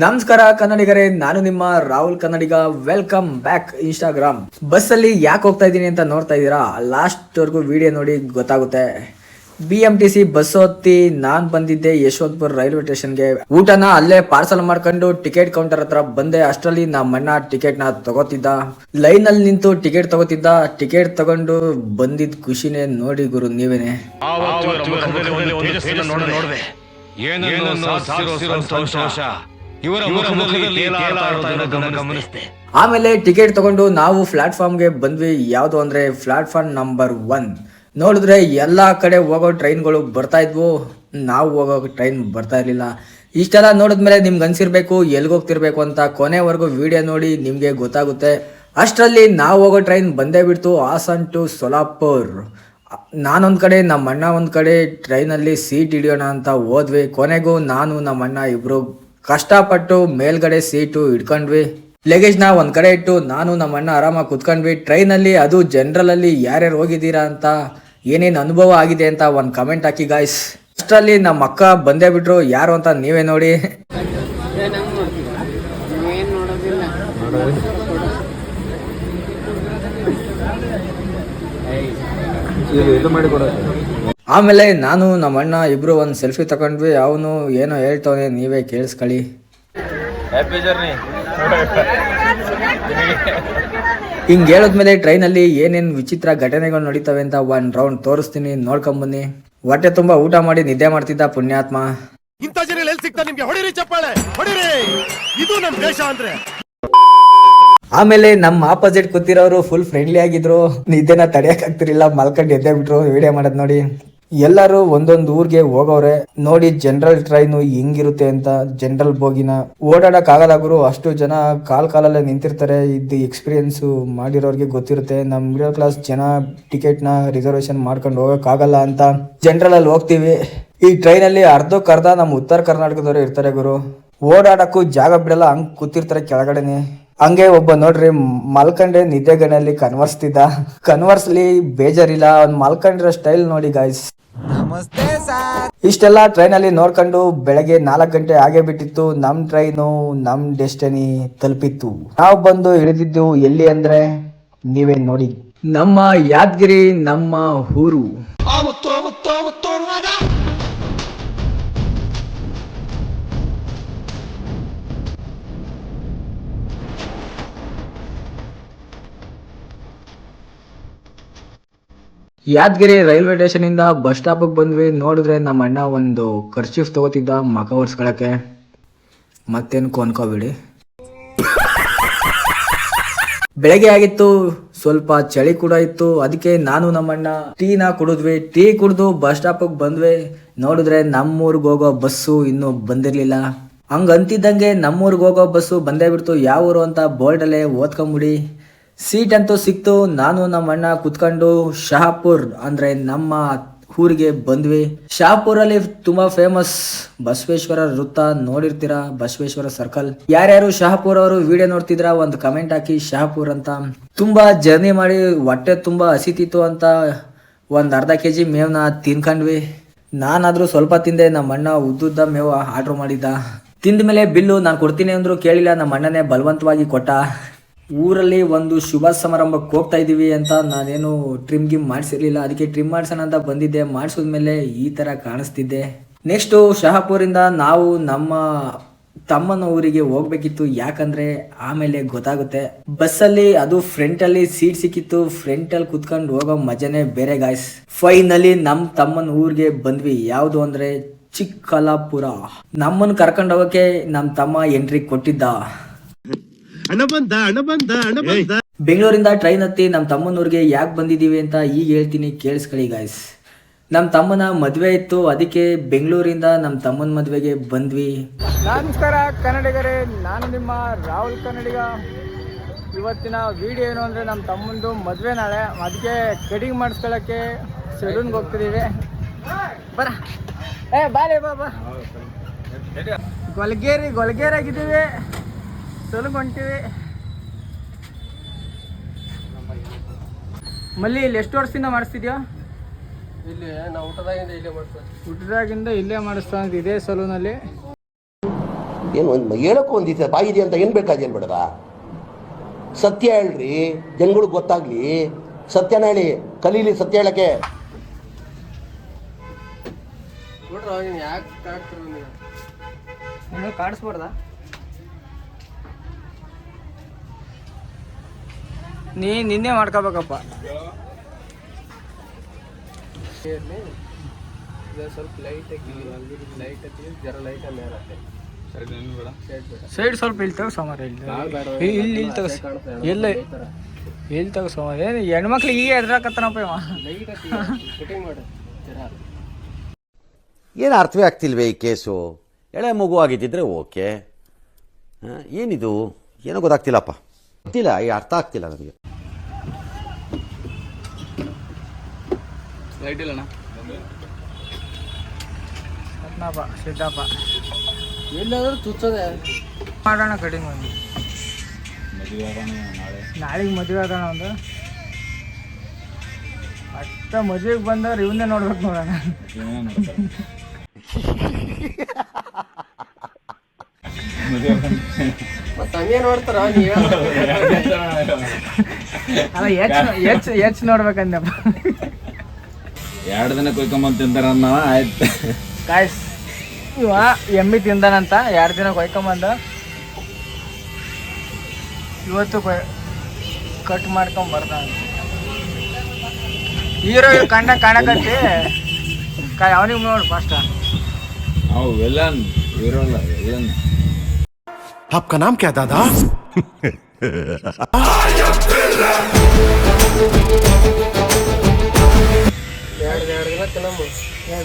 ನಮಸ್ಕಾರ ಕನ್ನಡಿಗರೇ, ನಾನು ನಿಮ್ಮ Rahul Kannadiga. Welcome back Instagram. ಬಸ್ಸಲ್ಲಿ ಯಾಕೆ ಹೋಗ್ತಾ ಇದ್ದೀನಿ ಅಂತ ನೋಡ್ತಾ ಇದ್ದೀರಾ? ಲಾಸ್ಟ್ವರೆಗೂ ವಿಡಿಯೋ ನೋಡಿ ಗೊತ್ತಾಗುತ್ತೆ. BMTC ಬಸ್ ಹತ್ತಿ ನಾನು ಬಂದಿದ್ದೆ ಯಶವಂತಪುರ ರೈಲ್ವೆ ಸ್ಟೇಷನ್ಗೆ. ಊಟನ ಅಲ್ಲೇ ಪಾರ್ಸಲ್ ಮಾಡ್ಕೊಂಡು ಟಿಕೆಟ್ ಕೌಂಟರ್ ಹತ್ರ ಬಂದೆ. ಅಷ್ಟರಲ್ಲಿ ನಮ್ಮ ಅಣ್ಣ ಟಿಕೆಟ್ ನ ತಗೋತಿದ್ದ. ಲೈನ್ ಅಲ್ಲಿ ನಿಂತು ಟಿಕೆಟ್ ತಗೋತಿದ್ದ. ಟಿಕೆಟ್ ತಗೊಂಡು ಬಂದಿದ್ ಖುಷಿನೇ ನೋಡಿ ಗುರು ನೀವೇನೆ. ಆಮೇಲೆ ಟಿಕೆಟ್ ತಗೊಂಡು ನಾವು ಪ್ಲಾಟ್ಫಾರ್ಮ್ಗೆ ಬಂದ್ವಿ. ಯಾವ್ದು ಅಂದ್ರೆ ಪ್ಲಾಟ್ಫಾರ್ಮ್ ನಂಬರ್ 1. ನೋಡಿದ್ರೆ ಎಲ್ಲಾ ಕಡೆ ಹೋಗೋ ಟ್ರೈನ್ಗಳು ಬರ್ತಾ ಇದ್ವು, ನಾವು ಹೋಗೋ ಟ್ರೈನ್ ಬರ್ತಾ ಇರ್ಲಿಲ್ಲ. ಇಷ್ಟೆಲ್ಲ ನೋಡಿದ್ಮೇಲೆ ನಿಮ್ಗೆ ಅನ್ಸಿರ್ಬೇಕು ಎಲ್ಗೋಗ್ತಿರ್ಬೇಕು ಅಂತ. ಕೊನೆವರೆಗೂ ವಿಡಿಯೋ ನೋಡಿ ನಿಮ್ಗೆ ಗೊತ್ತಾಗುತ್ತೆ. ಅಷ್ಟರಲ್ಲಿ ನಾವು ಹೋಗೋ ಟ್ರೈನ್ ಬಂದೇ ಬಿಡ್ತು, ಹಾಸನ್ ಟು ಸೋಲಾಪುರ್. ನಾನೊಂದ್ ಕಡೆ ನಮ್ಮ ಅಣ್ಣ ಒಂದ್ ಕಡೆ ಟ್ರೈನಲ್ಲಿ ಸೀಟ್ ಹಿಡಿಯೋಣ ಅಂತ ಹೋದ್ವಿ. ಕೊನೆಗೂ ನಾನು ನಮ್ಮ ಅಣ್ಣ ಇಬ್ರು ಕಷ್ಟಪಟ್ಟು ಮೇಲ್ಗಡೆ ಸೀಟು ಹಿಡ್ಕೊಂಡ್ವಿ. ಲಗೇಜ್ ನ ಒಂದ್ ಕಡೆ ಇಟ್ಟು ನಾನು ನಮ್ಮ ಅಣ್ಣ ಆರಾಮಾಗಿ ಕುತ್ಕೊಂಡ್ವಿ ಟ್ರೈನಲ್ಲಿ. ಅದು ಜನರಲ್ ಅಲ್ಲಿ ಯಾರ್ಯಾರು ಹೋಗಿದ್ದೀರಾ ಅಂತ, ಏನೇನು ಅನುಭವ ಆಗಿದೆ ಅಂತ ಒಂದು ಕಮೆಂಟ್ ಹಾಕಿ ಗಾಯ್ಸ್. ಅಷ್ಟರಲ್ಲಿ ನಮ್ಮ ಅಕ್ಕ ಬಂದೇ ಬಿಟ್ರು. ಯಾರು ಅಂತ ನೀವೇ ನೋಡಿ. ಆಮೇಲೆ ನಾನು ನಮ್ಮ ಅಣ್ಣ ಇಬ್ರು ಒಂದು ಸೆಲ್ಫಿ ತಗೊಂಡ್ವಿ. ಅವನು ಏನೋ ಹೇಳ್ತವನೆ, ನೀವೇ ಕೇಳಿಸ್ಕೊಳ್ಳಿ. ಹಿಂಗೆ ಹೇಳಿದ್ಮೇಲೆ ಟ್ರೈನಲ್ಲಿ ಏನೇನು ವಿಚಿತ್ರ ಘಟನೆಗಳು ನಡೀತವೆ ಅಂತ ಒಂದು ರೌಂಡ್ ತೋರಿಸ್ತೀನಿ, ನೋಡ್ಕೊಂಬನ್ನಿ. ಹೊಟ್ಟೆ ತುಂಬಾ ಊಟ ಮಾಡಿ ನಿದ್ದೆ ಮಾಡ್ತಿದ್ದ ಪುಣ್ಯಾತ್ಮ. ಇಂಥ ಜನ ಎಲ್ಲಿ ಸಿಗ್ತಾ ನಿಮ್ಗೆ? ಹೊಡಿರಿ ಚಪ್ಪಾಳೆ, ಹೊಡಿರಿ. ಇದು ನಮ್ಮ ದೇಶ ಅಂದ್ರೆ. ಆಮೇಲೆ ನಮ್ಮ ಆಪೋಸಿಟ್ ಕೂತಿರೋರು ಫುಲ್ ಫ್ರೆಂಡ್ಲಿ ಆಗಿದ್ರು. ನಿದ್ದೆನ ತಡೆಯಕ್ ಆಗ್ತಿರ್ಲಿಲ್ಲ, ಮಲ್ಕೊಂಡು ಎದ್ದೆ ಬಿಟ್ರು ವಿಡಿಯೋ ಮಾಡೋದ್ ನೋಡಿ. ಎಲ್ಲರೂ ಒಂದೊಂದು ಊರ್ಗೆ ಹೋಗವ್ರೆ ನೋಡಿ. ಜನರಲ್ ಟ್ರೈನ್ ಹೆಂಗಿರುತ್ತೆ ಅಂತ, ಜನರಲ್ ಬೋಗಿನ ಓಡಾಡಕ್ ಆಗಲ್ಲ ಗುರು. ಅಷ್ಟು ಜನ ಕಾಲಲ್ಲೇ ನಿಂತಿರ್ತಾರೆ. ಇದು ಎಕ್ಸ್ಪೀರಿಯನ್ಸ್ ಮಾಡಿರೋರ್ಗೆ ಗೊತ್ತಿರುತ್ತೆ. ನಮ್ ಮಿಡಲ್ ಕ್ಲಾಸ್ ಜನ ಟಿಕೆಟ್ ನ ರಿಸರ್ವೇಶನ್ ಮಾಡ್ಕೊಂಡು ಹೋಗಕ್ ಆಗಲ್ಲ ಅಂತ ಜನರಲ್ ಅಲ್ಲಿ ಹೋಗ್ತೀವಿ. ಈ ಟ್ರೈನ್ ಅಲ್ಲಿ ಅರ್ಧಕ್ಕರ್ಧ ನಮ್ಮ ಉತ್ತರ ಕರ್ನಾಟಕದವರು ಇರ್ತಾರೆ ಗುರು. ಓಡಾಡಕ್ಕೂ ಜಾಗ ಬಿಡಲ್ಲ, ಹಂಗ್ ಕೂತಿರ್ತಾರೆ ಕೆಳಗಡೆನೆ. ಹಂಗೆ ಒಬ್ಬ ನೋಡ್ರಿ ಮಲ್ಕಂಡೆ ನಿದ್ದೆಗಣ್ಣಲ್ಲಿ ಕನ್ವರ್ಸ್ತಿದ್ದ. ಕನ್ವರ್ಸ್ಲಿ ಬೇಜಾರಿಲ್ಲ, ಅವ್ನ್ ಮಲ್ಕೊಂಡಿರೋ ಸ್ಟೈಲ್ ನೋಡಿ ಗಾಯ್ಸ್. ಇಷ್ಟೆಲ್ಲ ಟ್ರೈನ್ ಅಲ್ಲಿ ನೋಡ್ಕೊಂಡು ಬೆಳಗ್ಗೆ 4 ಗಂಟೆ ಆಗೇ ಬಿಟ್ಟಿತ್ತು. ನಮ್ ಟ್ರೈನು ನಮ್ ಡೆಸ್ಟಿನಿ ತಲುಪಿತ್ತು. ನಾವು ಬಂದು ಇಳಿದಿದ್ದು ಎಲ್ಲಿ ಅಂದ್ರೆ ನೀವೇ ನೋಡಿ, ನಮ್ಮ ಯಾದಗಿರಿ, ನಮ್ಮ ಊರು. ಯಾದಗಿರಿ ರೈಲ್ವೆ ಸ್ಟೇಷನ್ ಇಂದ ಬಸ್ ಸ್ಟಾಪ್ ಬಂದ್ವಿ. ನೋಡಿದ್ರೆ ನಮ್ಮ ಅಣ್ಣ ಒಂದು ಕರ್ಚೀಫ್ ತಗೋತಿದ್ದ ಮಕ ಒರ್ಸ್ಕೊಳಕ್ಕೆ. ಮತ್ತೇನು ಕೊಂಡ್ಕೋಬೇಡಿ. ಬೆಳಗ್ಗೆ ಆಗಿತ್ತು, ಸ್ವಲ್ಪ ಚಳಿ ಕೂಡ ಇತ್ತು. ಅದಕ್ಕೆ ನಾನು ನಮ್ಮಣ್ಣ ಟೀನ ಕುಡಿದ್ವಿ. ಟೀ ಕುಡಿದು ಬಸ್ ಸ್ಟಾಪ್ ಬಂದ್ವಿ. ನೋಡಿದ್ರೆ ನಮ್ಮೂರ್ಗೆ ಹೋಗೋ ಬಸ್ಸು ಇನ್ನೂ ಬಂದಿರ್ಲಿಲ್ಲ. ಹಂಗ ಅಂತಿದ್ದಂಗೆ ನಮ್ಮೂರ್ಗೆ ಹೋಗೋ ಬಸ್ಸು ಬಂದೇ ಬಿಡ್ತು. ಯಾವ ಊರು ಅಂತ ಬೋರ್ಡಲ್ಲೇ ಓದ್ಕೊಂಬಿಡಿ. ಸೀಟ್ ಅಂತೂ ಸಿಕ್ತು. ನಾನು ನಮ್ಮ ಅಣ್ಣ ಕುತ್ಕೊಂಡು ಶಹಾಪುರ್ ಅಂದ್ರೆ ನಮ್ಮ ಊರಿಗೆ ಬಂದ್ವಿ. ಶಹಾಪುರಲ್ಲಿ ತುಂಬಾ ಫೇಮಸ್ ಬಸವೇಶ್ವರ ವೃತ್ತ ನೋಡಿರ್ತೀರಾ, ಬಸವೇಶ್ವರ ಸರ್ಕಲ್. ಯಾರ್ಯಾರು ಶಹಾಪುರ್ ಅವರು ವಿಡಿಯೋ ನೋಡ್ತಿದ್ರ ಒಂದು ಕಮೆಂಟ್ ಹಾಕಿ. ಶಹಾಪುರ್ ಅಂತ ತುಂಬಾ ಜರ್ನಿ ಮಾಡಿ ಹೊಟ್ಟೆ ತುಂಬಾ ಹಸಿತಿತ್ತು ಅಂತ ಒಂದ್ ಅರ್ಧ kg ಮೇವ್ನ ತಿನ್ಕೊಂಡ್ವಿ. ನಾನಾದ್ರೂ ಸ್ವಲ್ಪ ತಿಂದೆ. ನಮ್ಮ ಅಣ್ಣ ಉದ್ದುದ್ದ ಮೇವು ಆರ್ಡರ್ ಮಾಡಿದ್ದ. ತಿಂದ ಮೇಲೆ ಬಿಲ್ಲು ನಾನು ಕೊಡ್ತೀನಿ ಅಂದ್ರು ಕೇಳಿಲ್ಲ. ನಮ್ಮ ಅಣ್ಣನೇ ಬಲವಂತವಾಗಿ ಕೊಟ್ಟ. ಊರಲ್ಲಿ ಒಂದು ಶುಭ ಸಮಾರಂಭಕ್ಕೆ ಹೋಗ್ತಾ ಇದೀವಿ ಅಂತ ನಾನೇನು ಟ್ರಿಮ್ ಗಿಮ್ ಮಾಡಿಸಿರ್ಲಿಲ್ಲ. ಅದಕ್ಕೆ ಟ್ರಿಮ್ ಮಾಡ್ಸೋಣ ಅಂತ ಬಂದಿದ್ದೆ. ಮಾಡಿಸಿದ್ಮೇಲೆ ಈ ತರ ಕಾಣಿಸ್ತಿದ್ದೆ. ನೆಕ್ಸ್ಟ್ ಶಹಾಪುರಿಂದ ನಾವು ನಮ್ಮ ತಮ್ಮನ ಊರಿಗೆ ಹೋಗ್ಬೇಕಿತ್ತು. ಯಾಕಂದ್ರೆ ಆಮೇಲೆ ಗೊತ್ತಾಗುತ್ತೆ. ಬಸ್ಸಲ್ಲಿ ಅದು ಫ್ರಂಟ್ ಅಲ್ಲಿ ಸೀಟ್ ಸಿಕ್ಕಿತ್ತು. ಫ್ರಂಟ್ ಅಲ್ಲಿ ಕುತ್ಕೊಂಡು ಹೋಗೋ ಮಜಾನೇ ಬೇರೆ ಗಾಯ್ಸ್. ಫೈನಲಿ ನಮ್ ತಮ್ಮನ ಊರಿಗೆ ಬಂದ್ವಿ. ಯಾವ್ದು ಅಂದ್ರೆ ಚಿಕ್ಕಬಳ್ಳಾಪುರ. ನಮ್ಮನ್ನು ಕರ್ಕೊಂಡು ಹೋಗಕ್ಕೆ ನಮ್ ತಮ್ಮ ಎಂಟ್ರಿ ಕೊಟ್ಟಿದ್ದ. ಬೆಂಗಳೂರಿಂದ ಟ್ರೈನ್ ಹತ್ತಿ ನಮ್ಮ ತಮ್ಮನೂರಿಗೆ ಯಾಕೆ ಬಂದಿದ್ದೀವಿ ಅಂತ ಈಗ ಹೇಳ್ತೀನಿ, ಕೇಳಿಸ್ಕೊಳ್ಳಿ ಗಾಯ್ಸ್. ನಮ್ಮ ತಮ್ಮನ ಮದುವೆ ಇತ್ತು, ಅದಕ್ಕೆ ಬೆಂಗಳೂರಿಂದ ನಮ್ಮ ತಮ್ಮನ ಮದುವೆಗೆ ಬಂದ್ವಿ. ನಮಸ್ಕಾರ ಕನ್ನಡಿಗರೇ, ನಾನು ನಿಮ್ಮ ರಾಹುಲ್ ಕನ್ನಡಿಗ. ಇವತ್ತಿನ ವಿಡಿಯೋ ಏನು ಅಂದರೆ ನಮ್ಮ ತಮ್ಮಂದು ಮದುವೆ ನಾಳೆ. ಅದಕ್ಕೆ ಕಟಿಂಗ್ ಮಾಡಿಸ್ಕೊಳ್ಳೋಕ್ಕೆ ಸೆಲೂನ್ಗೆ ಹೋಗ್ತಿದ್ದೀವಿ. ಬರ ಬಾಲೆ ಬಾಬಾ. ಗೊಲ್ಗೇರಾಗಿದ್ದೀವಿ, ಸೆಲೂನ್ಗೆ ಹೊಂಟಿವಿ. ಮಲ್ಲಿ ಇಲ್ಲಿ ಎಷ್ಟು ವರ್ಷದಿಂದ ಮಾಡಿಸ್ತಿದ್ಯಾ? ಇಲ್ಲಿ ನಾವು ಹುಟ್ಟದಾಗಿಂದ ಇಲ್ಲೇ ಮಾಡಿಸ್ತೀವಿ. ಹುಟ್ಟದಾಗಿಂದ ಇಲ್ಲೇ ಮಾಡಿಸ್ತಾ ಇದೇ ಸಲೂನಲ್ಲಿ. ಏನು ಒಂದು ಹೇಳೋಕ್ಕೂ ಒಂದಿತ್ತು ಬಾಯಿ ಇದೆ ಅಂತ ಏನು ಬೇಕಾದ ಏನು ಬೇಡದ? ಸತ್ಯ ಹೇಳ್ರಿ, ಜನಗಳಿಗೆ ಗೊತ್ತಾಗ್ಲಿ. ಸತ್ಯನ ಹೇಳಿ, ಕಲೀಲಿ ಸತ್ಯ ಹೇಳಕ್ಕೆ. ಕಾಡಿಸ್ಬಾರ್ದ? ನಿನ್ನೆ ಮಾಡ್ಕೋಬೇಕಪ್ಪ. ಸ್ವಲ್ಪ ಲೈಟ್ ಜರ ಲೈಟ್ ಸೈಡ್ ಸ್ವಲ್ಪ ಇಲ್ಲಿ ತಗೋ ಸಮಾರ, ಇಲ್ಲಿ ತಗೋ, ಎಲ್ಲ ಎಲ್ಲಿ ತಗೋ ಸಮಾರ. ಏನು ಹೆಣ್ಮಕ್ಳಿಗೆ ಈಗ ಎದ್ರಾಕತ್ತನಪ್ಪ ಇವ. ಏನು ಅರ್ಥವೇ ಆಗ್ತಿಲ್ವೇ ಈ ಕೇಸು? ಎಳೆ ಮಗು ಆಗಿದ್ದಿದ್ರೆ ಓಕೆ, ಏನಿದು ಏನೋ ಗೊತ್ತಾಗ್ತಿಲ್ಲಪ್ಪ, ಗೊತ್ತಿಲ್ಲ, ಈ ಅರ್ಥ ಆಗ್ತಿಲ್ಲ ನನಗೆ. ಲೈಟ್ ಇಲ್ಲಣ್ಣ, ಸಿದ್ದಪ್ಪ ಎಲ್ಲಾದ್ರೂ ಚುಚ್ಚದೆ ಮಾಡೋಣ ಕಡಿಮೆ ಒಂದು. ನಾಳೆಗೆ ಮದುವೆ ಆಗೋಣ ಒಂದು. ಅಷ್ಟ ಮದುವೆಗೆ ಬಂದವ್ರು ಇವನ್ನೇ ನೋಡ್ಬೇಕು ನೋಡೋಣ. ಮತ್ತೆ ಹಂಗೆ ನೋಡ್ತಾರ. ಅಲ್ಲ ಹೆಚ್ಚು ನೋಡ್ಬೇಕಂದಪ್ಪ. 2 ದಿನ ಕೊಯ್ಕೊಂಬಂದು ತಿಂತಾರ ಆಯ್ತು. ಕಾಯ್ಸ್ ಇವ ಎಮ್ಮಿ ತಿಂದಾನಂತ 2 ದಿನ ಕೊಯ್ಕೊಂಬಂದ ಇವತ್ತು ಕಟ್ ಮಾಡ್ಕೊಂಬರ್ದ. ಹೀರೋ ಕಂಡ ಕಾಣಕತ್ತಿ ಅವನಿಗೆ ನೋಡು ಫಸ್ಟ್. ಅವು ವಿಲನ್ ಇರೋಲ್ಲ, ವಿಲನ್. आपका नाम क्या दादा?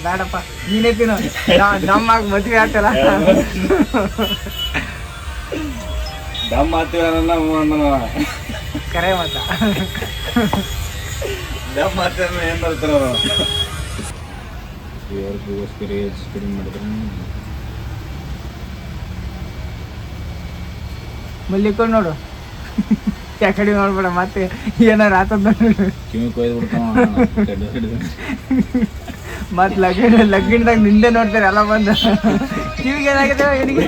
ಬೇಡಪ್ಪ, ನೀನೇ ತಿನ್ನು. ನಮ್ಮ ಮದುವೆ ಆಗ್ತಲ್ಲ. ದಮ್ ಮಾಡ್ತೀವ ಕರೆ ಮತ್ತ ದಮ್ ಮಾಡ್ತೀರ ಏನ್ ಬರ್ತಾರ ಮಾಡಿದ್ರೆ ಮಲ್ಲಿಕೊಂಡು ನೋಡು. ಯಾಕಡೆ ನೋಡ್ಬೇಡ, ಮತ್ತೆ ಏನಾರು ಆತದ ನೋಡು. ಕಿವಿ ಕೊಯ್ದು ಬಿಡ್ತಾವ. ಮತ್ ಲಗ್ಗಿಣದಾಗ ನಿಂದೆ ನೋಡ್ತಾರೆ ಎಲ್ಲ ಬಂದು. ಕಿವಿಗೆ ಏನಾಗಿದೆ ಇವನಿಗೆ?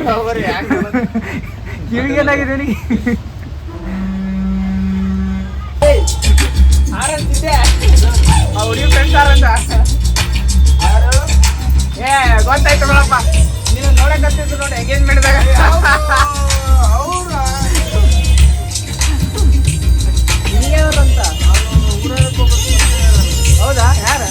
ಕಿವಿಗೆ ಏನಾಗಿದೆ ಇವನಿಗೆ? ಹುಡುಗಿ ಫ್ರೆಂಡ್ಸ್ ಆರಂತ ಗೊತ್ತಾಯ್ತು ನೋಡಪ್ಪ. ನೀನು ನೋಡಕತ್ತಿದ್ದು ನೋಡಿ ಎಂಗೇಜ್ಮೆಂಟ್ದಾಗ. ಹೌದಾ? ಯಾರ?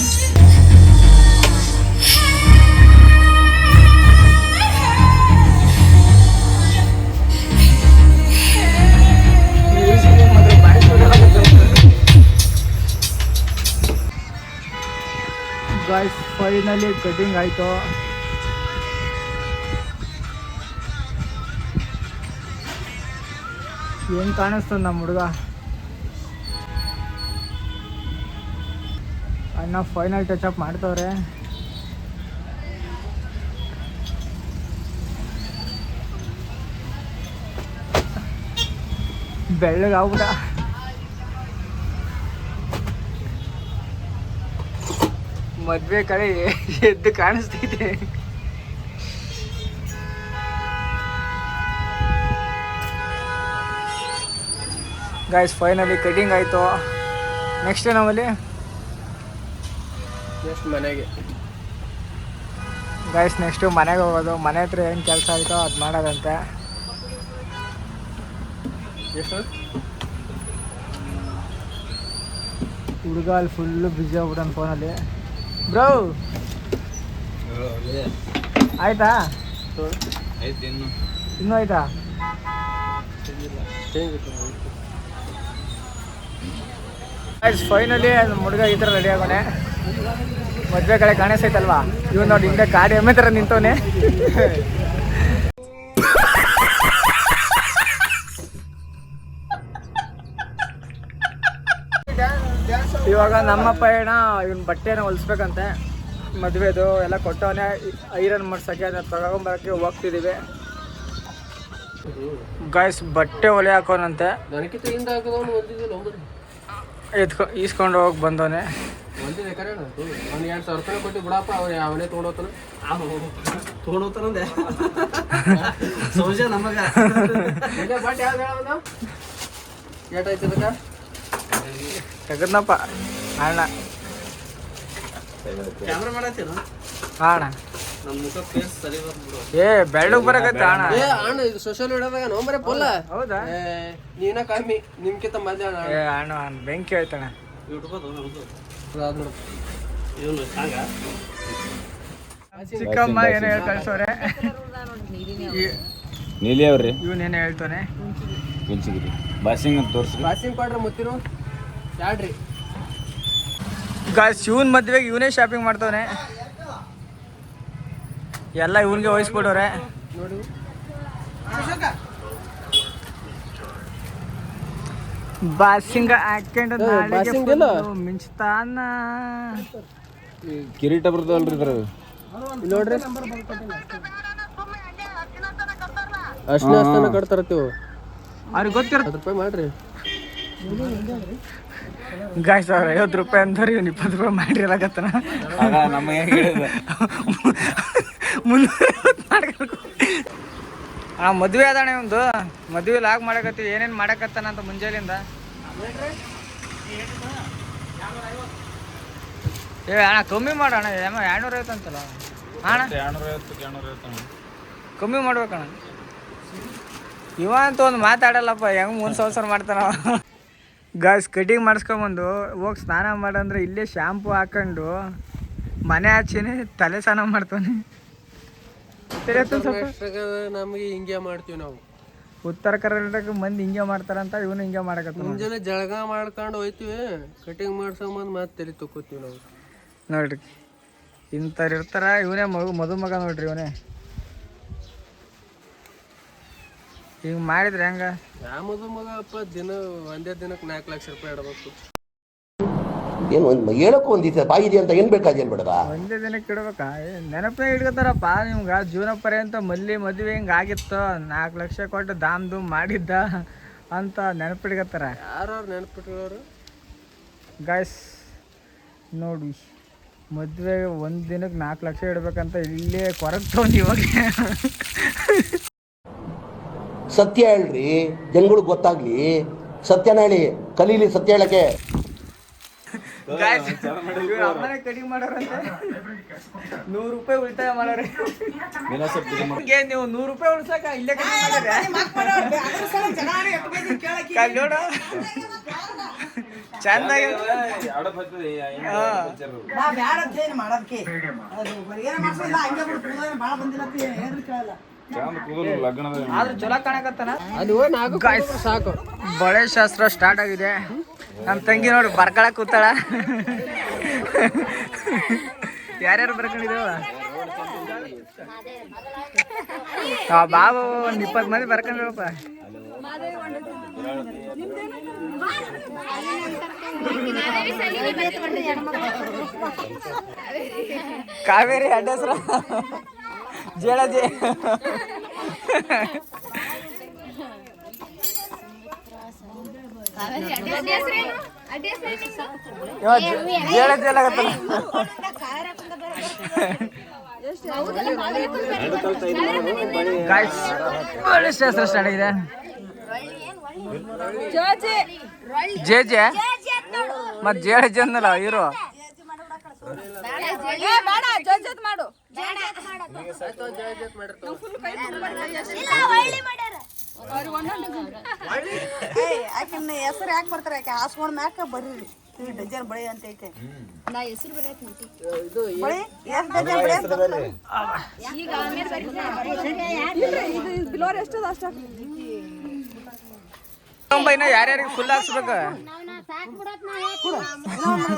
ಗಾಯ್ಸ್ ಫೈನಲಿ ಕಟಿಂಗ್ ಆಯಿತು. ಹೆಂಗೆ ಕಾಣಿಸ್ತದ ನಮ್ಮ ಹುಡುಗ? ಅಣ್ಣ ಫೈನಲ್ ಟಚ್ ಅಪ್ ಮಾಡ್ತವ್ರೆ. ಬೆಳ್ಳಗಾಗ್ಬಿಟ್ಟ. ಮದ್ವೆ ಕಡೆ ಎದ್ದು ಕಾಣಿಸ್ತೈತೆ. ಗಾಯ್ಸ್ ಫೈನಲಿ ಕಟಿಂಗ್ ಆಯಿತು. ನೆಕ್ಸ್ಟ್ ನಮ್ಮಲ್ಲಿ ಮನೆಗೆ ಗಾಯ್ಸ್ ನೆಕ್ಸ್ಟು ಮನೆಗೆ ಹೋಗೋದು. ಮನೆ ಹತ್ರ ಏನು ಕೆಲಸ ಆಯಿತೋ ಅದು ಮಾಡೋದಂತೆ. ಹುಡುಗ ಅಲ್ಲಿ ಫುಲ್ಲು ಬ್ಯುಸಿ ಆಗ್ಬಿಟ್ಟಾನ ಫೋನಲ್ಲಿ. ಬ್ರೋ ಆಯ್ತಾ? ಇನ್ನೂ ಆಯ್ತಾ? ಫೈನಲಿ ಹುಡುಗ ಈ ಥರ ರೆಡಿ ಆಗೋಣ. ಮದುವೆ ಕಡೆ ಕಾಣಿಸ್ತೈತಲ್ವಾ? ಇವ್ ನೋಡಿ ಹಿಂದೆ ಗಾಡಿ ಎಮ್ಮೆ ಥರ ನಿಂತವನೆ. ಇವಾಗ ನಮ್ಮಪ್ಪ ಏನ ಇವನ್ ಬಟ್ಟೆನ ಹೊಲಿಸ್ಬೇಕಂತೆ. ಮದುವೆದು ಎಲ್ಲ ಕೊಟ್ಟವನೇ, ಐರನ್ ಮಾಡ್ಸೋಕ್ಕೆ ಅದನ್ನ ತಗೊಂಬರೋಕ್ಕೆ ಹೋಗ್ತಿದ್ದೀವಿ. ಗಾಯ್ಸ್ ಬಟ್ಟೆ ಹೊಲೆ ಹಾಕೋನಂತೆ. ಈಸ್ಕೊಂಡು ಹೋಗಿ ಬಂದವನೆ. ಒಂದಿದೆ ಕರೆ ಅವ್ನಿಗೆ 2,000 ರೂಪಾಯಿ ಕೊಟ್ಟು ಬಿಡಪ್ಪ ಅವ್ರು ಅವನೇ ತೊಗೊಂಡೋಗ್ತಾನ ಸೋಜ ನಮಗ ಬಟ್ ಯಾವ್ದು ಹೇಳೋದು ಏಟಾಯ್ತು ಇದಕ್ಕೆ ತೆಗದ್ನಪ್ಪ ಅಣ್ಣ ಕ್ಯಾಮ್ರಾ ಮಾಡತ್ತೀರ ಅಣ್ಣ ನಮ್ಮ ಮುಖ ಫೇಸ್ ಸರಿ ಬಂದ್ಬಿಡು ಏ ಬೆಳ್ಳಗ್ ಬರಕತ್ತ ಅಣ್ಣ ಏ ಅಣ್ಣ ಇದು ಸೋಷಿಯಲ್ ಮೀಡಿಯಾದಾಗ ನೋಂಬರೇ ಪೊಲ್ಲ ಹೌದಾ ನೀನ ಕಮ್ಮಿ ನಿಮ್ಕಿಂತ ಮಧ್ಯ ಏ ಅಣ್ಣ ಬೆಂಕಿ ಆಯ್ತಣ್ಣ ಇವನು ಸಾಂಗ ಚಿಕ್ಕಮ್ಮ ಏನೋ ಹೇಳಿ ಕಳ್ಸವ್ರೆ ನೀಲಿ ಅವ್ರಿ ಇವನೇನೋ ಹೇಳ್ತಾನೆ ಕುಂಚಿಗಿರಿ ಬಾಸಿಂಗ್ ಅಂತ ತೋರಿಸ್ರಿ ಬಾಸಿಂಗ್ ಕೊಡ್ರಿ ಮುತ್ತಿರು ಯಾಡ್ರಿ ಗಾಯ್ಸ್ ಇವನ್ ಮದ್ವೆಗೆ ಇವನೇ ಶಾಪಿಂಗ್ ಮಾಡ್ತಾವನೆ ಎಲ್ಲ ಇವನ್ಗೆ ವಹಿಸ್ಬಿಡೋರೆ ನೋಡಿ ಬಾಸಿಂಗ ಹಾಕೊಂಡು ನಾಳೆಗೆ ಬಾಸಿಂಗ್ ಇಲ್ಲ? full ಮಿಂಚ್ತಾನ ಕಿರೀಟ ಬರ್ತದಲ್ರಿ ಇದ್ರ ಇಲ್ಲಿ ನೋಡ್ರಿ ಅಷ್ಟನೇ ಅಷ್ಟನ್ನ ಕಟ್ತಾರತ್ತೀವಿ ಅವ್ರಿಗೆ ಗೊತ್ತಿರ 10 ರೂಪಾಯಿ ಮಾಡ್ರಿ ಗಾಯ್ಸ್ ಅವ್ರ 50 ರೂಪಾಯಿ ಅಂದ್ರೆ ಇವ್ನು 20 ರೂಪಾಯಿ ಮಾಡಿರಲಾಗತ್ತನ ಆಗ ನಮಗೆ ಹೇಳಿದ 350 ಮಾಡ್ಬೇಕು ಮದ್ವೆ ಅದಾನೆ ಒಂದು ಮದ್ವೆ ಲಾಗ್ ಮಾಡಕತ್ತೀವಿ ಏನೇನ್ ಮಾಡಕತ್ತಾನ ಅಂತ ಮುಂಜಾನೆಯಿಂದ ಏ ಅಣ್ಣ ಕಮ್ಮಿ ಮಾಡೋಣ 250 ಅಂತಲ್ಲ ಅಣ್ಣ 250 ಕಮ್ಮಿ ಮಾಡ್ಬೇಕಣ್ಣ ಇವ ಅಂತ ಒಂದು ಮಾತಾಡಲ್ಲಪ್ಪ ಹೆಂಗ್ ಮುನ್ಸವಸರ ಮಾಡ್ತಾನ ಗಾಯ್ಸ್ ಕಟಿಂಗ್ ಮಾಡಿಸ್ಕೊಂಬಂದು ಹೋಗಿ ಸ್ನಾನ ಮಾಡಂದ್ರೆ ಇಲ್ಲೇ ಶಾಂಪು ಹಾಕೊಂಡು ಮನೆ ಆಚೆನೆ ತಲೆ ಸ್ನಾನ ಮಾಡ್ತಾನೆ ನಮಗೆ ಹಿಂಗೆ ಮಾಡ್ತೀವಿ ನಾವು ಉತ್ತರ ಕರ್ನಾಟಕ ಮಂದಿ ಹಿಂಗೆ ಮಾಡ್ತಾರಂತ ಇವನು ಹಿಂಗೆ ಮಾಡಕತ್ತ ಮುಂಜಾನೆ ಜಳಗ ಮಾಡ್ಕೊಂಡು ಹೋಯ್ತಿವಿ ಕಟಿಂಗ್ ಮಾಡ್ಸಂಬಂದು ಮತ್ತೆ ತಲೆ ತಕ್ಕೋತೀವಿ ನಾವು ನೋಡ್ರಿ ಇಂಥವ್ರು ಇರ್ತಾರ ಇವನೇ ಮದುಮಗ ನೋಡ್ರಿ ಇವನೇ ಹಿಂಗೆ ಮಾಡಿದ್ರೆ ಹೆಂಗ ಯಾವ ಮಗ ಅಪ್ಪ ಒಂದೇ ದಿನಕ್ಕೆ 4 ಲಕ್ಷ ರೂಪಾಯಿ ಇಡಬೇಕು ಏನು ಹೇಳಕ್ಕೂ ಒಂದಿದೆ ಬಾಯಿದೆ ಅಂತ ಏನು ಬೇಕಾದೇನು ಬೇಡದ ಒಂದೇ ದಿನಕ್ಕೆ ಇಡ್ಬೇಕಾ ನೆನಪೇ ಹಿಡ್ಕೋತಾರಪ್ಪ ನಿಮ್ಗೆ ಜೀವನ ಪರ್ಯಂತ ಮದುವೆ ಹಿಂಗೆ ಆಗಿತ್ತು 4 ಲಕ್ಷ ಕೊಟ್ಟು ದಾಮ್ ಧೂಮ್ ಮಾಡಿದ್ದ ಅಂತ ನೆನಪಿಡ್ಕತ್ತಾರ ಯಾರು ನೆನಪಿಟ್ಟವರು ಗಾಯ್ಸ್ ನೋಡಿ ಮದುವೆ ಒಂದು ದಿನಕ್ಕೆ 4 ಲಕ್ಷ ಇಡ್ಬೇಕಂತ ಇಲ್ಲೇ ಕೊರಗ್ ತೊಗೊಂಡು ಇವಾಗ ಸತ್ಯ ಹೇಳ್ರಿ ಜನಗಳಿಗೆ ಗೊತ್ತಾಗ್ಲಿ ಸತ್ಯನ ಹೇಳಿ ಕಲೀಲಿ ಸತ್ಯ ಹೇಳಕ್ಕೆ ಅಮ್ಮನೆ ಕಡಿಮೆ ಮಾಡೋರಂತೆ 100 ರೂಪಾಯಿ ಉಳಿತಾಯ ಮಾಡೋರಿ ನೀವು 100 ರೂಪಾಯಿ ಉಳ್ಸಕ ಇಲ್ಲೇ ನೋಡ ಚಂದಾಗಿ ಆದ್ರೂ ಚಲೋ ಕಾಣಕತ್ತಾನ ಅಲ್ಲಿ ಹೋಗಿ 4 ಸಾಕು ಬಳೆ ಶಾಸ್ತ್ರ ಸ್ಟಾರ್ಟ್ ಆಗಿದೆ ನಮ್ಮ ತಂಗಿ ನೋಡಿ ಬರ್ಕೊಳಕ್ ಕೂತಾಳ ಯಾರ್ಯಾರು ಬರ್ಕೊಂಡಿದ್ದೇವ ಬಾಬು ಒಂದು 20 ಮಂದಿ ಬರ್ಕೊಂಡಿರಪ್ಪ ಕಾವೇರಿ ಅಡ್ಡ ಹೆಸರ ಜೇಳಜೆ ಜೇಳ ಜೇಲಾಗತ್ತಲ್ಲ ಗಾಯ್ಸ್ ಒಳ್ಳೆ ಹೆಸರು ಸ್ಟಾರ್ಟ್ ಆಗಿದೆ ಜೆ ಜೆ ಮತ್ ಜೇಳ ಜಂದಲ್ಲ ಹೀರೋ ಹೆಸರು ಯಾಕೆ ಬರ್ತಾರೆ ಯಾಕೆ ಹಾಸ್ಕೊಂಡ್ ಮ್ಯಾಕ ಬರ್ರಿ ಡಜನ್ ಬಳಿ ಅಂತ ಐತೆ ನಾ ಹೆಸರು ಬಳಿ ಎಷ್ಟು ಡಜನ್ ಬಳಿ ಇದು ಬಿಲೋರ್ ಎಷ್ಟದ ಅಷ್ಟ ಯಾರ್ಯಾರಿಗೆ ಫುಲ್ ಹಾಕ್ಸ್ಬೇಕು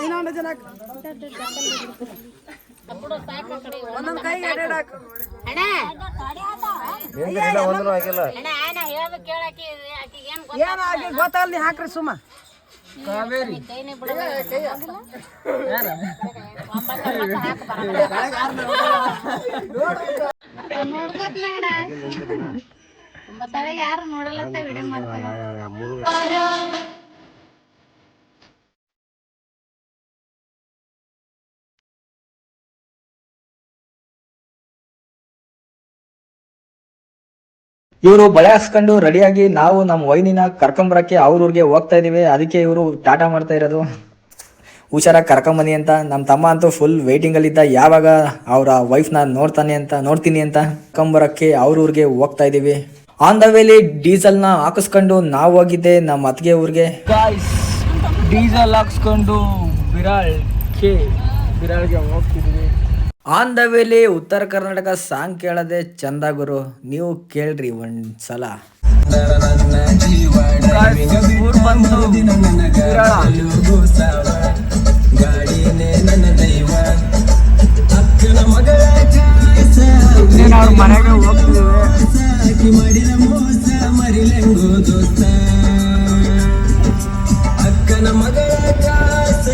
ಇನ್ನೊಂದು ಡಜನ್ ಒಂದೊಂದು ಕೈ ಎರಡೆರಡು ಹಾಕು ಏನಾಗಿ ಗೊತ್ತಾಗಲಿ ಹಾಕ್ರಿ ಸುಮ್ಮ ಕಾವೇರಿ ಯಾರು ನೋಡಲ್ಲ ವಿಡಿಯೋ ಮಾಡ್ತಾರೆ ಇವರು ಬಳೆ ಹಾಕ್ಸ್ಕೊಂಡು ರೆಡಿಯಾಗಿ ನಾವು ನಮ್ಮ ವೈನಿನ ಕರ್ಕೊಂಬರಕ್ಕೆ ಅವ್ರೂರಿಗೆ ಹೋಗ್ತಾ ಇದೀವಿ. ಅದಕ್ಕೆ ಇವರು ಟಾಟಾ ಮಾಡ್ತಾ ಇರೋದು. ಹುಷಾರಾಗಿ ಕರ್ಕೊಂಬನ್ನಿ ಅಂತ. ನಮ್ಮ ತಮ್ಮ ಅಂತೂ ಫುಲ್ ವೇಟಿಂಗಲ್ಲಿದ್ದ, ಯಾವಾಗ ಅವರ ವೈಫ್ನ ನೋಡ್ತೀನಿ ಅಂತ ಕರ್ಕೊಂಬರಕ್ಕೆ ಅವ್ರೂರಿಗೆ ಹೋಗ್ತಾ ಇದೀವಿ. ಆನ್ ದ ವೇಲಿ ಡೀಸೆಲ್ನ ಹಾಕಿಸ್ಕೊಂಡು ನಾವು ಹೋಗಿದ್ದೆ ನಮ್ಮ ಅತ್ತಿಗೆ ಊರಿಗೆ. ಡೀಸೆಲ್ ಹಾಕ್ಸ್ಕೊಂಡು ವಿರಾಳ್ಗೆ ಹೋಗ್ತಿದ್ವಿ. ಆನ್ ದ ವೇಲಿ ಉತ್ತರ ಕರ್ನಾಟಕ ಸಾಂಗ್ ಕೇಳೋದೆ ಚಂದ ಗುರು, ನೀವು ಕೇಳ್ರಿ ಒಂದ್ಸಲ. ಮನೆಗೆ ಅಕ್ಕನ ಮಗಳ ಕಾಸ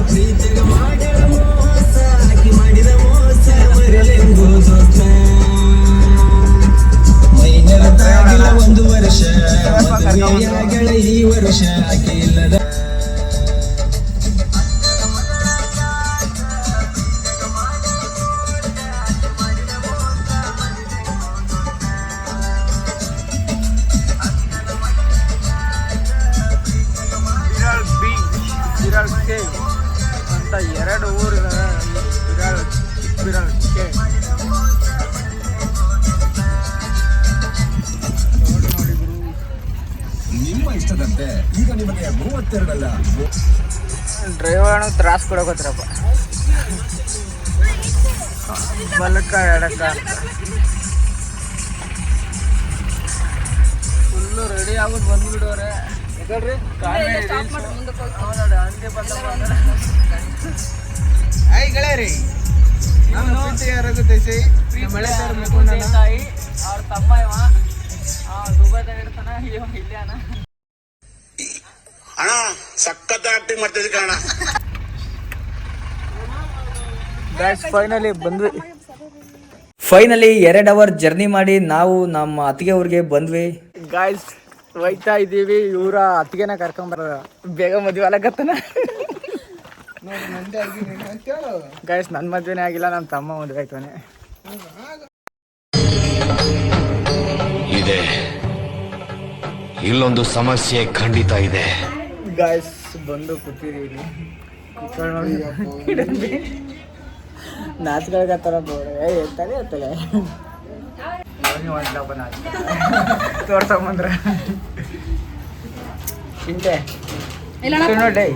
ಪ್ರೀತಿಗ ಮಾಡಿದ ಮೋಸ, ಆಕಿ ಮಾಡಿದ ಮೋಸ ಮರಲೆಂಗೋ ದೋಸ್ತ. ಮೈನೆಲತಾಗಿಲ್ಲ 1 ವರ್ಷ, ಮದುವೆಯಾಗಳ ಈ ವರ್ಷ, ಆಕಿ ಇಲ್ಲದ ಅಂತ 2 ಊರಿದಾವೆ. ವಿರಾಳ್ ಕೆ ನಿಮ್ಮ ಇಷ್ಟದಂತೆ ಈಗ ನಿಮಗೆ 32 ಅಲ್ಲ. ಡ್ರೈವರ್ ತ್ರಾಸ್ ಕೊಡೋಕತ್ರಪ್ಪ, ಬಲಕ್ಕ ಎಡಕ್ಕ ಅಂತ ಫುಲ್ಲು ರೆಡಿ ಆಗ್ಬಿಟ್ಟು ಬಂದ್ಬಿಡೋರೆ. ಅವ್ರ ತಮ್ಮ ಇವ ದುಬೈದಾಗ ಇರ್ತಾನ, ಇವ ಇಲ್ಲೇನ. ಅಣ್ಣ ಸಖತ್ ಆಕ್ಟಿಂಗ್ ಮಾಡ್ತಿದ್ದೆ ಕಣ. ಫೈನಲಿ ಬಂದ್ವಿ. ಫೈನಲಿ 2 ಅವರ್ ಜರ್ನಿ ಮಾಡಿ ನಾವು ನಮ್ಮ ಅತ್ತಿಗೆ ಊರಿಗೆ ಬಂದ್ವಿ. ಗಾಯ್ಸ್ ಹೋಯ್ತಾ ಇದ್ದೀವಿ. ಇವರ ಅತ್ತಿಗೆನ ಕರ್ಕೊಂಬರ, ಬೇಗ ಮದುವೆ ಆಗತ್ತನ. ಗಾಯ್ಸ್ ನನ್ನ ಮದುವೆನೇ ಆಗಿಲ್ಲ, ನಮ್ಮ ತಮ್ಮ ಮದುವೆ ಆಯ್ತಾನೆ. ಇದೆ ಇಲ್ಲೊಂದು ಸಮಸ್ಯೆ ಖಂಡಿತ ಇದೆ. ಗಾಯ್ಸ್ ಬಂದು ಕೂತಿದ್ದೀವಿ. ನಾಚ್ಕೊಳಕತ್ತಾರ ಎತ್ತಲೆ ತೋರ್ಸಂಬಂದ್ರ ಚಿಂತೆ ನೋಡಿ.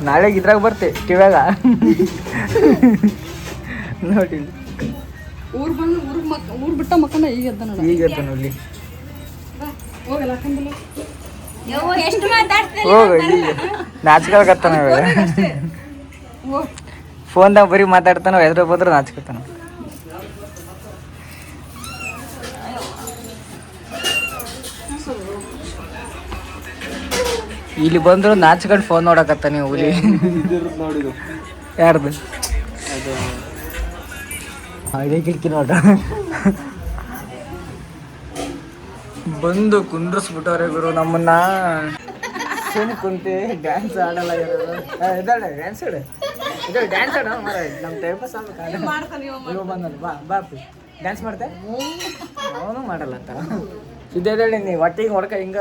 ನಾಳೆಗೆ ಇದ್ರಾಗ ಬರ್ತೆ ಟಿವ್ಯಾಗ ನೋಡಿ. ಊರ್ ಬಿಟ್ಟ ಮಕ್ಕನ ಈಗ ಈಗ ನೋಡಿ. ಹೋಗ ನಾಚ್ಕೊಳಕತ್ತಾನ ಫೋನ್ದಾಗ ಬರೀ ಮಾತಾಡ್ತಾನ, ಎದ್ರ ಬಂದ್ರೆ ನಾಚ್ಕೊತಾನ. ಇಲ್ಲಿ ಬಂದ್ರು ನಾಚ್ಕೊಂಡು ಫೋನ್ ನೋಡಕತ್ತಾನೆ ಹುಲಿ. ಯಾರ್ದು ಇದೇ ಕಿಟಕಿ ನೋಡ. ಬಂದು ಕುಂಡ್ರಿಸ್ಬಿಟ್ಟವ್ರೆ ಗುರು ನಮ್ಮನ್ನ. ಸುಮ್ ಕುಂತಿ ಡ್ಯಾನ್ಸ್ ಆಡಲ್ಲ ಇದ್ದಾಳೆ. ಡ್ಯಾನ್ಸ್ ಆಡ ಇದ್ದಾಳೆ, ಡ್ಯಾನ್ಸ್ ಆಡ ನಮ್ಮ ಟೈಮ್ ಪಾಸ್ ಆಗ್ಬೇಕು. ಬಂದಲ್ಲ ಬಾ ಬಾಪಿ ಡ್ಯಾನ್ಸ್ ಮಾಡ್ತೆ. ಅವನು ಮಾಡಲ್ಲ ಅಂತ ಸಿದ್ಧಾಳಿ. ನೀ ಒಟ್ಟಿಗೆ ಹೊಡ್ಕ ಹಿಂಗ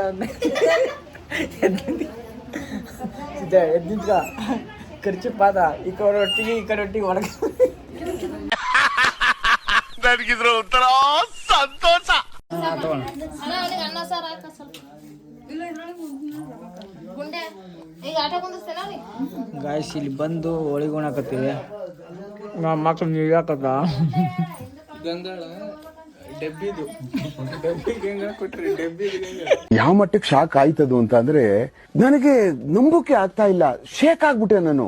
ಎದ್ದಿದ್ಗ ಖರ್ಚು ಪಾದ ಈ ಕಡೆ ಒಟ್ಟಿಗೆ ಈ ಕಡೆ ಒಟ್ಟಿಗೆ ಹೊಡ್ಕ. ನನಗಿದ್ರು ಒಂಥರ ಸಂತೋಷ. ಗಾಯ್ಸ್ ಇಲ್ಲಿ ಬಂದು ಹೋಳಿಗೆ ಉಣ್ಣಾಕತ್ತೀವಿ. ನಮ್ಮ ಮಕ್ಳು ನೀವು ಯಾಕತ್ತ ಯಾವ ಮಟ್ಟಕ್ಕೆ ಶಾಕ್ ಆಯ್ತದು ಅಂತ ಅಂದ್ರೆ ನನಗೆ ನಂಬೋಕೆ ಆಗ್ತಾ ಇಲ್ಲ. ಶೇಕ್ ಆಗ್ಬಿಟ್ಟೆ ನಾನು.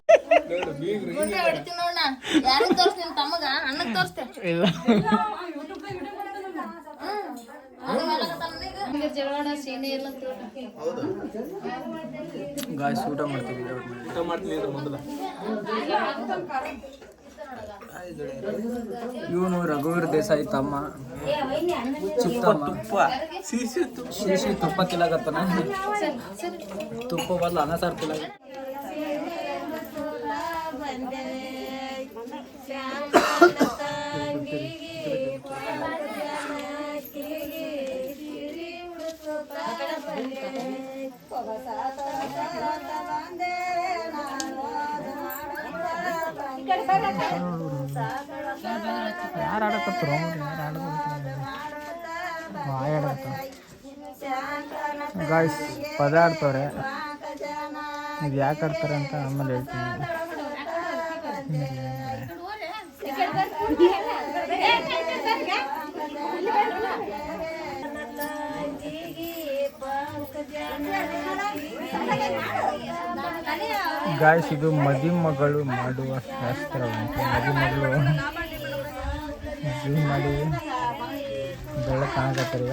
ಗಾಯ್ಸ್ ಊಟ ಮಾಡ್ತೀವಿ. ಇವನು ರಘುವೀರ್ ದೇಸಾಯಿ ತಮ್ಮ ತುಪ್ಪ ಶೀಶಿ ತುಪ್ಪ ತಿಲಾಗತ್ತಾನ. ತುಪ್ಪ ಬದಲು ಅನ್ನ ಸಾರು ತಿಲಾಗ. ಯಾರು ಆಡಕತ್ತರು ಗಾಯ್ಸ್ ಪದ ಆಡ್ತವ್ರೆ. ಇದು ಯಾಕೆ ಆಡ್ತಾರೆ ಅಂತ ಆಮೇಲೆ ಹೇಳ್ತೀನಿ. ಗಾಯ್ಸ್ ಇದು ಮದುಮಗಳು ಮಾಡುವ ಶಾಸ್ತ್ರವಂತೆ. ಮದುಮಗಳು ಜೂಮ್ ಮಾಡಿ ಬೆಳಕು ಕಾಣಕತ್ತರಿ.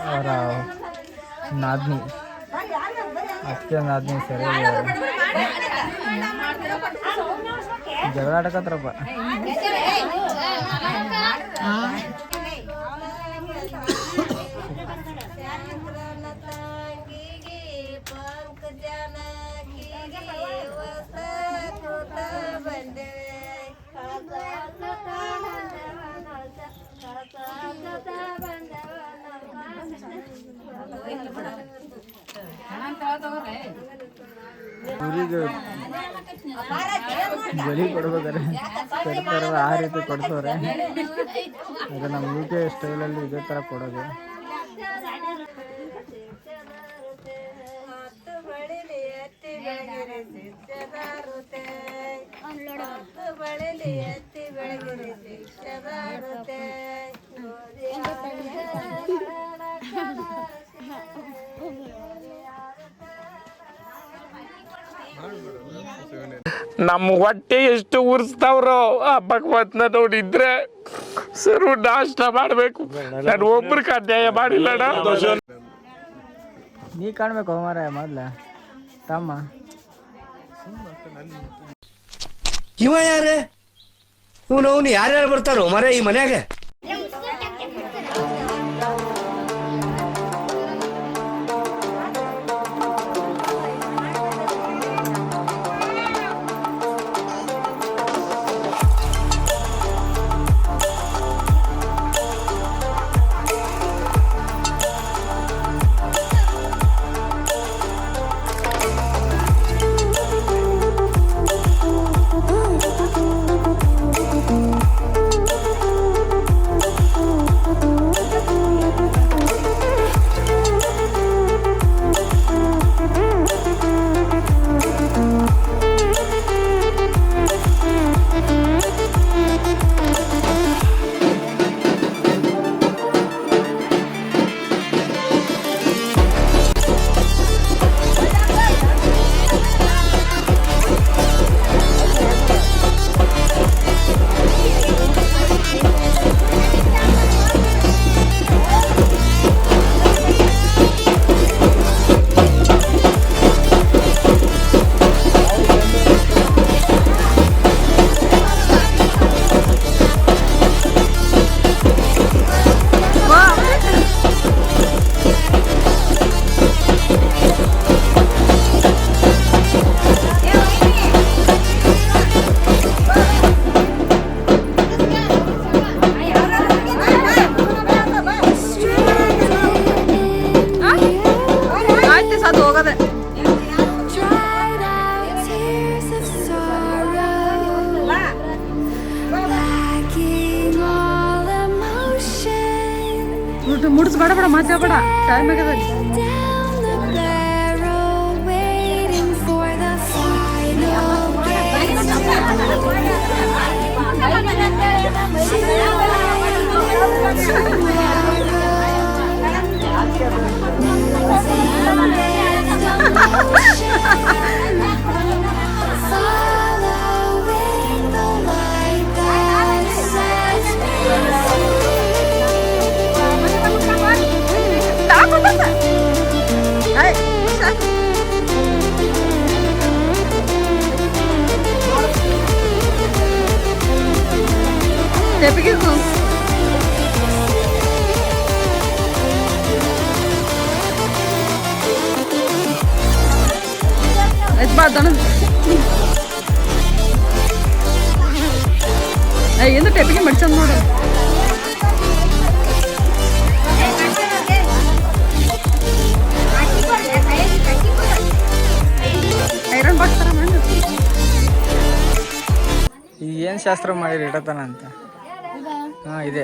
ಅವರ ನಾದ್ನಿ ಅತ್ತೆ ನಾದ್ನಿ ಸರಿ ಜಗಳ ಆಡಕತ್ರಪ್ಪ. ಊರಿಗೆ ಬಲಿ ಕೊಡ್ಬೇಕಾರೆ ಕೊಡ್ತಾರಲ್ಲ ಆ ರೀತಿ ಕೊಡ್ಸೋರೆ. ಈಗ ನಮ್ಮ UK ಸ್ಟೈಲಲ್ಲಿ ಇದೇ ಥರ ಕೊಡೋದು. ನಮ್ಮ ಹೊಟ್ಟೆ ಎಷ್ಟು ಉರ್ಸ್ತಾವ್ರೋ ಆ ಭಗವಂತನ ನೋಡಿದ್ರೆ ಸರು ನಾಷ್ಟ ಮಾಡಬೇಕು. ನಾನು ಒಬ್ರಿಗೆ ಅನ್ಯಾಯ ಮಾಡಿಲ್ಲಣ್ಣ. ನೀ ಕಾಣ್ಬೇಕು ಮಾರ ಮೊದ್ಲ ತಮ್ಮ. ಇವ ಯಾರೇ ಇವನು ಯಾರ್ಯಾರು ಬರ್ತಾರೋ ಮರ ಈ ಮನ್ಯಾಗ? ಮುಡಿಸ್ಬೇಡ ಬೇಡ ಮಾತಾಡ ಟೈಮ್ ಆಗದ. ಏನು ಟೆಪಿಗೆ ಮಡ್ಸಂದ್ ನೋಡು. ಐರ ಏನ್ ಶಾಸ್ತ್ರ ಮಾಡಿರಿ ಇಡತನ ಅಂತ? ಹಾ ಇದೆ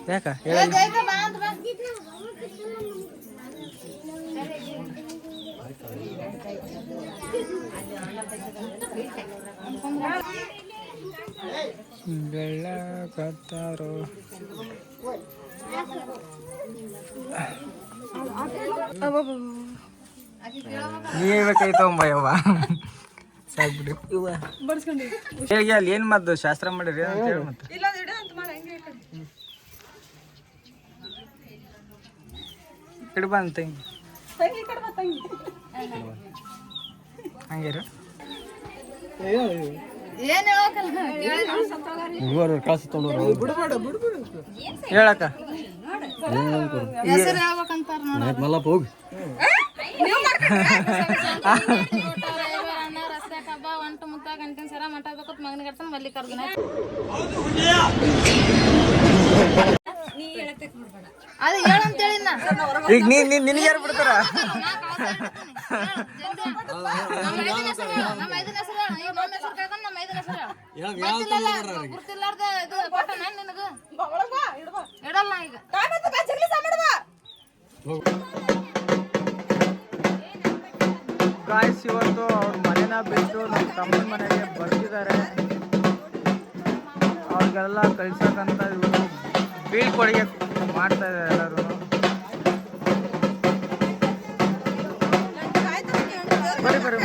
ಯಾಕ ಹೇಳಿ. ಬೆಳ್ಳಕತ್ತಾರೋ ನೀವೇ ಬೇಕಾಯ್ತವ ಸಾಕ್ಬಿಡಿ ಹೇಳಿ ಅಲ್ಲಿ ಏನ್ ಮದ್ದು ಶಾಸ್ತ್ರ ಮಾಡಿರಿ ಅಂತ ಹೇಳಿ ಮತ್ತೆ ಇಡ್ಬಾ ಅಂತ ಹಂಗಿರ ಹೇಳಕ್ಕ ಮಲ್ಲಪ್ಪ ಹೋಗಿ ಈಗ ನಿನಗೆ ಯಾರು ಬಿಡ್ತಾರ? ಗಾಯ್ಸ್ ಇವತ್ತು ಅವ್ರ ಮನೆನ ಬಿಟ್ಟು ನಮ್ಮ ತಮ್ಮನ ಮನೆಗೆ ಬರ್ತಿದ್ದಾರೆ. ಅವ್ರಿಗೆಲ್ಲ ಕಳ್ಸಕ್ಕಂತ ಇವರು ಬೀಳ್ಕೊಡುಗೆ ಮಾಡ್ತಾ ಇದ್ದಾರೆ ಎಲ್ಲರೂ. ಬರ್ರಿ ಬರ್ರಿ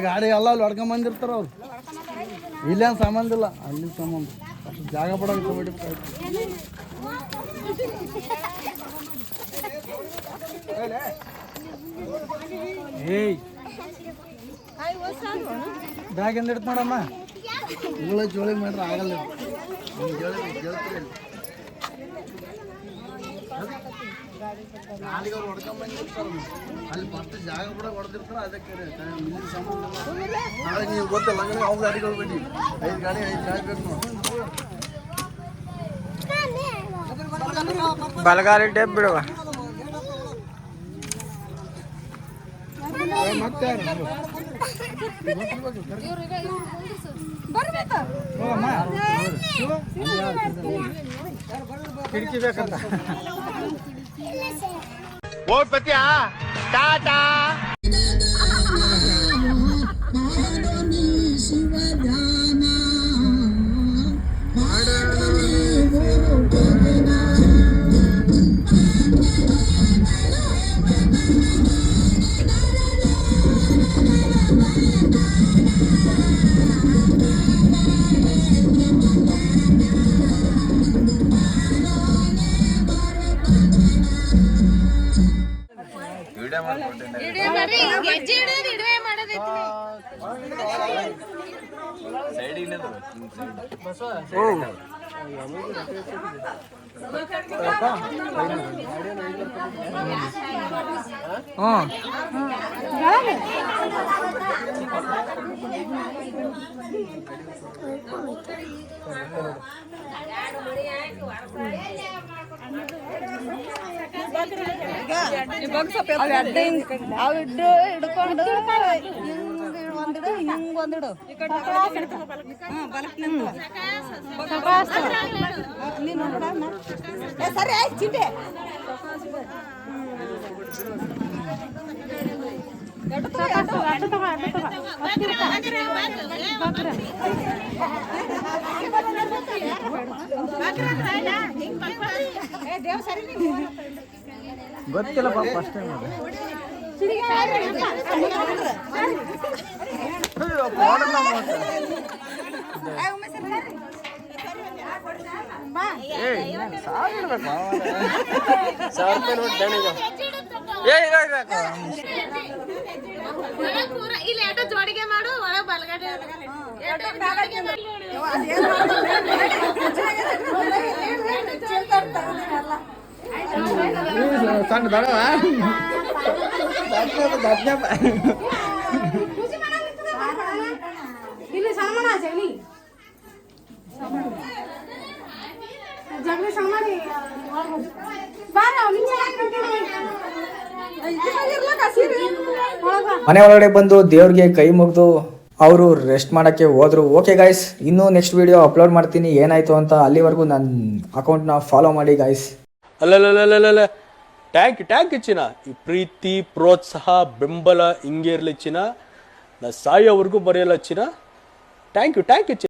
ಗಾಡಿ ಎಲ್ಲ ಅಲ್ಲಿ ಹೊಡ್ಕೊಂಡ್ ಬಂದಿರ್ತಾರ ಅವ್ರು. ಇಲ್ಲೇನು ಸಂಬಂಧ ಇಲ್ಲ, ಅಲ್ಲಿ ಸಂಬಂಧ. ಅಷ್ಟು ಜಾಗ ಪಡೋಕೆ ತಗೊಬಿಡ್ಬೇಕಾಯ್ತು. ಏಯ್ ಬ್ಯಾಗ್ ಎಂದ ಇಡ್ತ ನೋಡಮ್ಮ. ಇವುಗಳ ಜೋಳಿ ಮಾಡ್ರೆ ಆಗಲ್ಲ. ನಾಳೆಗೆ ಅವ್ರು ಹೊಡ್ಕೊಂಡ್ ಬಂದಿರ್ತಾರ, ಅಲ್ಲಿ ಫಸ್ಟ್ ಜಾಗ ಕೂಡ ಹೊಡೆದಿರ್ತಾರ. ಅದಕ್ಕೆ ಸಂಬಂಧ ನಾಳೆ ನೀವು ಗೊತ್ತಲ್ಲ, ಹಂಗೆ ಅವ್ರ ಗಾಡಿಗಳು ಬಿಡಿ. 5 ಗಾಡಿ 5 ಗಾಡಿ ಬೇಕು. ಬಲಗಾರಿ ಟೇಪ್ ಬಿಡುವ. ಮತ್ತೆ ಕಿಟಕಿ ಬೇಕಂತ ಓಟ್ ಬತ್ತೀಯಾ? ಟಾಟಾ. ಅವಿಡ್ಡು ಹಿಡ್ಕೊಂಡು ಒಂದಿಡು, ಹಿಂಗ್ ಒಂದಿಡು. ಸರಿ ಆಯ್ತು ಚಿಂಟೆ. ಗೊತ್ತಿಲ್ಲ ಪಾಪ ಫಸ್ಟ್ ಟೈಮ್ ಅದು. ಜೋಡಿಗೆ ಮಾಡು ಒಳಗೆ ಬಲಗಡೆ ಸಣ್ಣ ಬೇಡವ ಇಲ್ಲಿ ಸಾಮಾನ ಜಗಲಿ ಜಗಲಿ ಸಾಮಾನ ಮನೆ ಒಳಗಡೆ ಬಂದು ದೇವ್ರಿಗೆ ಕೈ ಮುಗಿದು ಅವರು ರೆಸ್ಟ್ ಮಾಡೋಕ್ಕೆ ಹೋದ್ರು. ಓಕೆ ಗಾಯ್ಸ್, ಇನ್ನೂ ನೆಕ್ಸ್ಟ್ ವಿಡಿಯೋ ಅಪ್ಲೋಡ್ ಮಾಡ್ತೀನಿ ಏನಾಯಿತು ಅಂತ. ಅಲ್ಲಿವರೆಗೂ ನನ್ನ ಅಕೌಂಟ್ನ ಫಾಲೋ ಮಾಡಿ ಗಾಯ್ಸ್. ಅಲ್ಲಲ್ಲಲ್ಲಲ್ಲ ಟ್ಯಾಂಕ್ ಚಿನ್ನ. ಈ ಪ್ರೀತಿ ಪ್ರೋತ್ಸಾಹ ಬೆಂಬಲ ಹಿಂಗೆ ಇರಲಿ ಚಿನ್ನ. ನಾ ಸಾಯೋವರೆಗೂ ಬರೆಯಲ್ಲ ಚಿನ್ನ. ಥ್ಯಾಂಕ್ ಯು ಚಿನ್ನ.